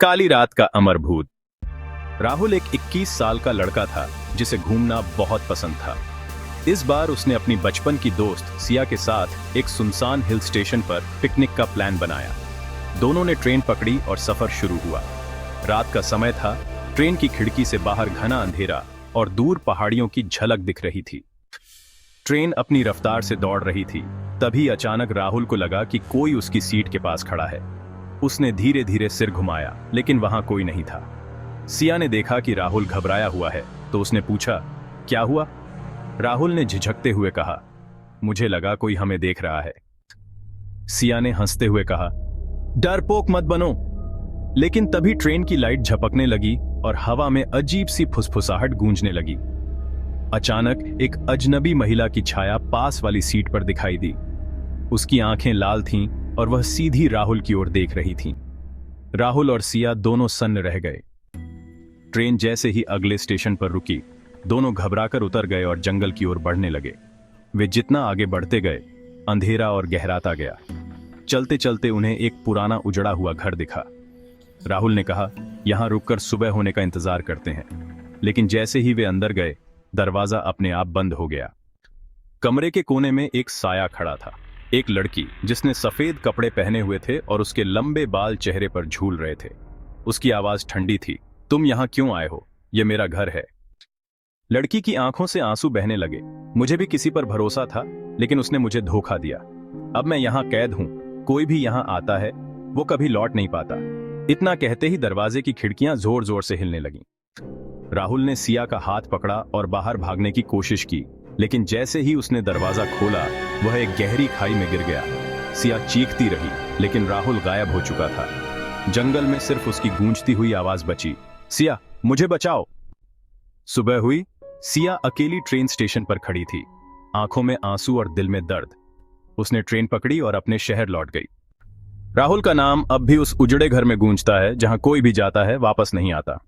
काली रात का अमर भूत। राहुल एक 21 साल का लड़का था जिसे घूमना बहुत पसंद था। इस बार उसने अपनी बचपन की दोस्त सिया के साथ एक सुनसान हिल स्टेशन पर पिकनिक का प्लान बनाया। दोनों ने ट्रेन पकड़ी और सफर शुरू हुआ। रात का समय था। ट्रेन की खिड़की से बाहर घना अंधेरा और दूर पहाड़ियों की झलक दिख रही थी। ट्रेन अपनी रफ्तार से दौड़ रही थी। तभी अचानक राहुल को लगा कि कोई उसकी सीट के पास खड़ा है। उसने धीरे धीरे सिर घुमाया, लेकिन वहां कोई नहीं था। सिया ने देखा कि राहुल घबराया हुआ है, तो उसने पूछा, क्या हुआ? राहुल ने झिझकते हुए कहा, मुझे लगा कोई हमें देख रहा है। सिया ने हंसते हुए कहा, डरपोक मत बनो। लेकिन तभी ट्रेन की लाइट झपकने लगी और हवा में अजीब सी फुसफुसाहट गूंजने लगी। अचानक एक अजनबी महिला की छाया पास वाली सीट पर दिखाई दी। उसकी आंखें लाल थीं और वह सीधी राहुल की ओर देख रही थी। राहुल और सिया दोनों सन्न रह गए। ट्रेन जैसे ही अगले स्टेशन पर रुकी, दोनों घबराकर उतर गए और जंगल की ओर बढ़ने लगे। वे जितना आगे बढ़ते गए, अंधेरा और गहराता गया। चलते चलते उन्हें एक पुराना उजड़ा हुआ घर दिखा। राहुल ने कहा, यहां रुककर सुबह होने का इंतजार करते हैं। लेकिन जैसे ही वे अंदर गए, दरवाजा अपने आप बंद हो गया। कमरे के कोने में एक साया खड़ा था। एक लड़की जिसने सफेद कपड़े पहने हुए थे और उसके लंबे बाल चेहरे पर झूल रहे थे। उसकी आवाज ठंडी थी, तुम यहां क्यों आए हो? यह मेरा घर है। लड़की की आंखों से आंसू बहने लगे। मुझे भी किसी पर भरोसा था, लेकिन उसने मुझे धोखा दिया। अब मैं यहां कैद हूं। कोई भी यहां आता है, वो कभी लौट नहीं पाता। इतना कहते ही दरवाजे की खिड़कियां जोर जोर से हिलने लगीं। राहुल ने सिया का हाथ पकड़ा और बाहर भागने की कोशिश की, लेकिन जैसे ही उसने दरवाजा खोला, वह एक गहरी खाई में गिर गया। सिया चीखती रही, लेकिन राहुल गायब हो चुका था। जंगल में सिर्फ उसकी गूंजती हुई आवाज बची, सिया, मुझे बचाओ। सुबह हुई। सिया अकेली ट्रेन स्टेशन पर खड़ी थी, आंखों में आंसू और दिल में दर्द। उसने ट्रेन पकड़ी और अपने शहर लौट गई। राहुल का नाम अब भी उस उजड़े घर में गूंजता है जहां कोई भी जाता है वापस नहीं आता।